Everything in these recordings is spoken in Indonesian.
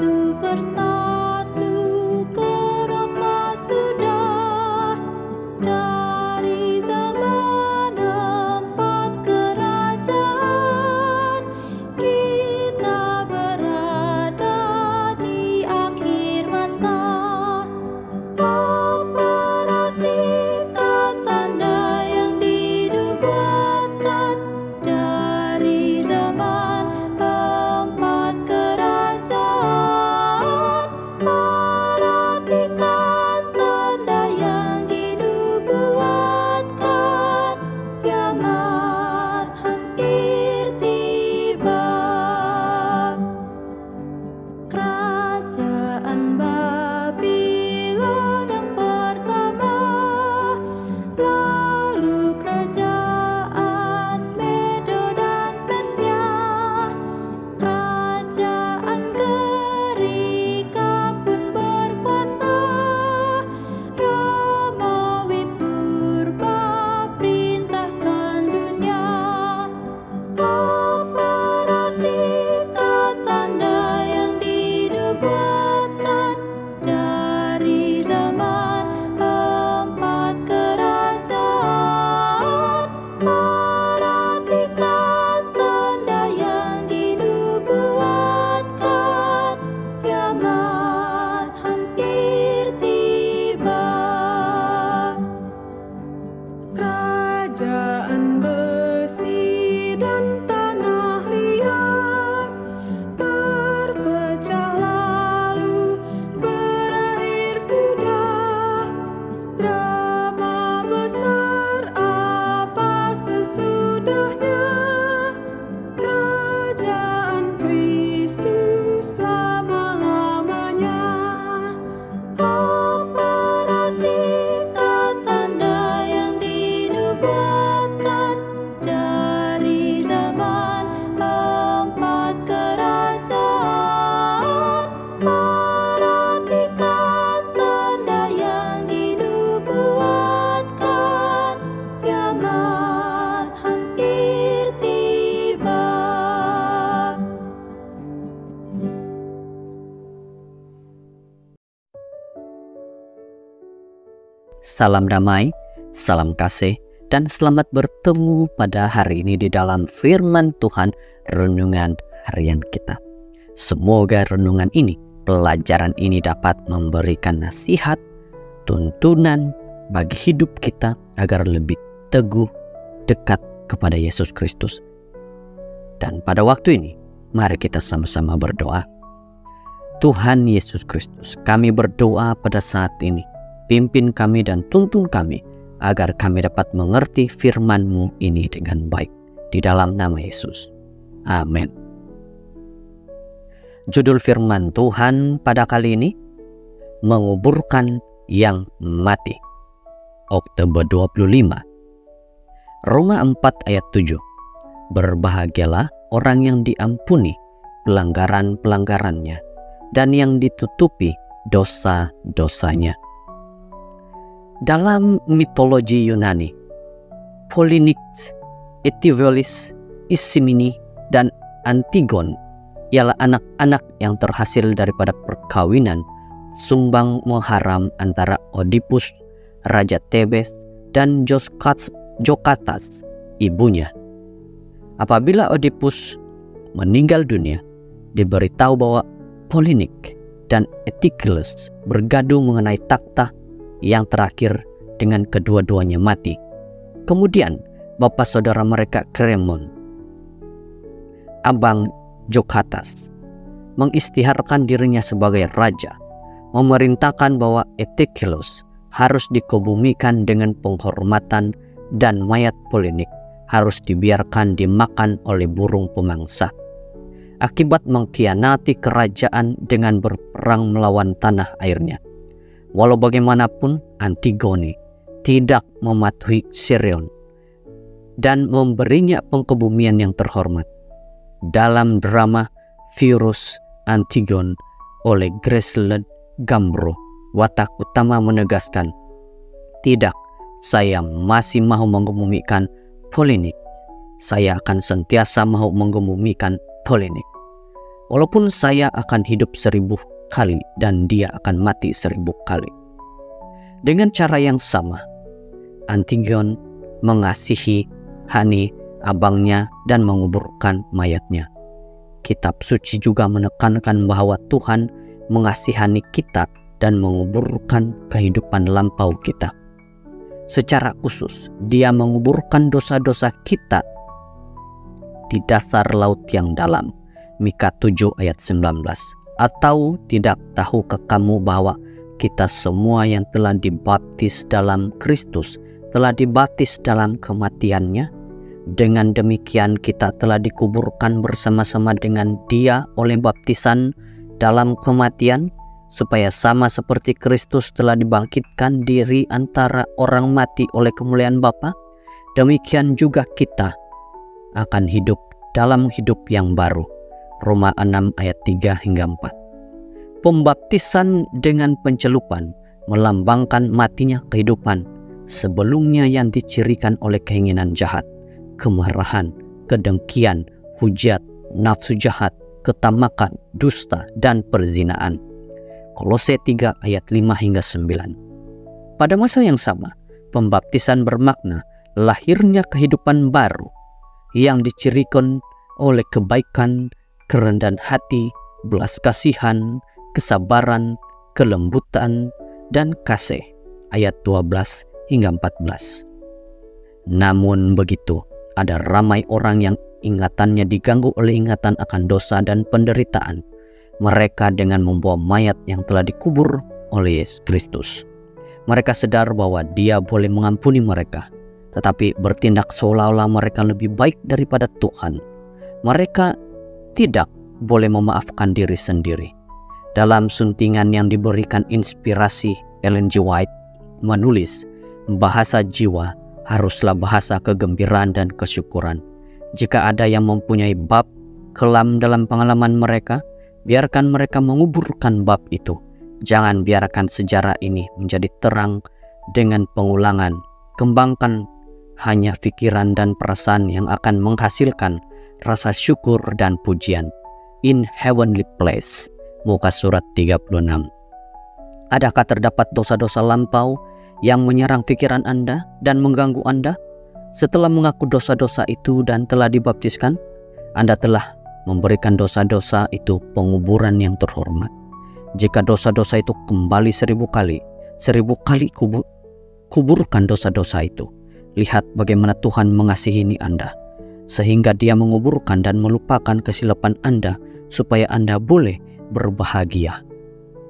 satu persatu genaplah sudah dari zaman empat kerajaan. Kita berada di akhir masa. Perhatikan tanda yang dinubuatkan dari zaman empat kerajaan. Perhatikan tanda yang dinubuatkan. Kiamat hampir tiba. Kerajaan Babylon yang pertama, lalu kerajaan Medo dan Persia, kerajaan Gerika pun berkuasa. Romawi purba perintahkan dunia. Perhatikan tanda yang dinubuatkan dari zaman empat kerajaan. Perhatikan tanda yang dinubuatkan. Kiamat hampir tiba. Kerajaan besi dan tanah liat terpecah lalu berakhir sudah. Drama besar apa sesudahnya? Kerajaan Kristus selama-lamanya. Perhatikan tanda yang dinubuatkan dari zaman empat kerajaan. Perhatikan tanda yang dinubuatkan. Kiamat hampir tiba. Salam damai, salam kasih, dan selamat bertemu pada hari ini di dalam firman Tuhan renungan harian kita. Semoga renungan ini, pelajaran ini dapat memberikan nasihat, tuntunan bagi hidup kita agar lebih teguh dekat kepada Yesus Kristus. Dan pada waktu ini, mari kita sama-sama berdoa. Tuhan Yesus Kristus, kami berdoa pada saat ini. Pimpin kami dan tuntun kami agar kami dapat mengerti firman-Mu ini dengan baik. Di dalam nama Yesus. Amin. Judul firman Tuhan pada kali ini, menguburkan yang mati. Oktober 25. Roma 4 ayat 7. Berbahagialah orang yang diampuni pelanggaran-pelanggarannya dan yang ditutupi dosa-dosanya. Dalam mitologi Yunani, Polynix, Eteocles, Ismene, dan Antigon ialah anak-anak yang terhasil daripada perkawinan sumbang mengharam antara Oedipus, Raja Thebes, dan Jokatas, ibunya. Apabila Oedipus meninggal dunia, diberitahu bahwa Polynix dan Eteocles bergaduh mengenai takhta yang terakhir dengan kedua-duanya mati. Kemudian bapak saudara mereka Kremon, abang Jokatas, mengistiharkan dirinya sebagai raja, memerintahkan bahwa Eteocles harus dikebumikan dengan penghormatan dan mayat Polynix harus dibiarkan dimakan oleh burung pemangsa. Akibat mengkhianati kerajaan dengan berperang melawan tanah airnya. Walau bagaimanapun, Antigone tidak mematuhi Sirion dan memberinya pengkebumian yang terhormat. Dalam drama Virus Antigone oleh Gracelyn Gambro, watak utama menegaskan, "Tidak, saya masih mau mengkebumikan Polynix. Saya akan sentiasa mau mengkebumikan Polynix." walaupun saya akan hidup 1000 kali dan dia akan mati 1000 kali. Dengan cara yang sama, Antigon mengasihi Hani, abangnya, dan menguburkan mayatnya. Kitab suci juga menekankan bahwa Tuhan mengasihani kita dan menguburkan kehidupan lampau kita. Secara khusus, Dia menguburkan dosa-dosa kita di dasar laut yang dalam. Mika 7 ayat 19. Atau tidak tahukah kamu bahwa kita semua yang telah dibaptis dalam Kristus telah dibaptis dalam kematiannya? Dengan demikian kita telah dikuburkan bersama-sama dengan Dia oleh baptisan dalam kematian, supaya sama seperti Kristus telah dibangkitkan diri antara orang mati oleh kemuliaan Bapa, demikian juga kita akan hidup dalam hidup yang baru. Roma 6 ayat 3 hingga 4. Pembaptisan dengan pencelupan melambangkan matinya kehidupan sebelumnya yang dicirikan oleh keinginan jahat, kemarahan, kedengkian, hujat, nafsu jahat, ketamakan, dusta, dan perzinaan. Kolose 3 ayat 5 hingga 9. Pada masa yang sama, pembaptisan bermakna lahirnya kehidupan baru yang dicirikan oleh kebaikan, kerendahan hati, belas kasihan, kesabaran, kelembutan, dan kasih. Ayat 12 hingga 14. Namun begitu, ada ramai orang yang ingatannya diganggu oleh ingatan akan dosa dan penderitaan mereka dengan membawa mayat yang telah dikubur oleh Yesus Kristus. Mereka sadar bahwa Dia boleh mengampuni mereka, tetapi bertindak seolah-olah mereka lebih baik daripada Tuhan. Mereka tidak boleh memaafkan diri sendiri. Dalam suntingan yang diberikan inspirasi, Ellen G. White menulis, bahasa jiwa haruslah bahasa kegembiraan dan kesyukuran. Jika ada yang mempunyai bab kelam dalam pengalaman mereka, biarkan mereka menguburkan bab itu. Jangan biarkan sejarah ini menjadi terang dengan pengulangan. Kembangkan hanya pikiran dan perasaan yang akan menghasilkan rasa syukur dan pujian. In heavenly place, muka surat 36. Adakah terdapat dosa-dosa lampau yang menyerang pikiran Anda dan mengganggu Anda? Setelah mengaku dosa-dosa itu dan telah dibaptiskan, Anda telah memberikan dosa-dosa itu penguburan yang terhormat. Jika dosa-dosa itu kembali 1000 kali, 1000 kali kuburkan dosa-dosa itu. Lihat bagaimana Tuhan mengasihi Anda, sehingga Dia menguburkan dan melupakan kesilapan Anda, supaya Anda boleh berbahagia.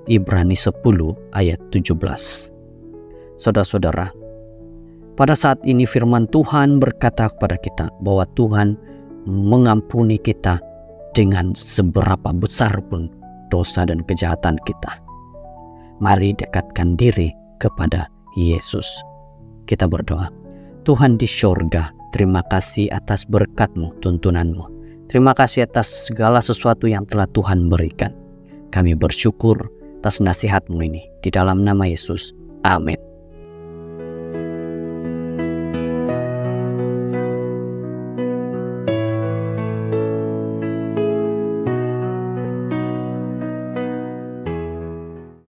Ibrani 10 ayat 17. Saudara-saudara, pada saat ini firman Tuhan berkata kepada kita bahwa Tuhan mengampuni kita dengan seberapa besar pun dosa dan kejahatan kita. Mari dekatkan diri kepada Yesus. Kita berdoa. Tuhan di sorga, terima kasih atas berkat-Mu, tuntunan-Mu. Terima kasih atas segala sesuatu yang telah Tuhan berikan. Kami bersyukur atas nasihat-Mu ini. Di dalam nama Yesus. Amin.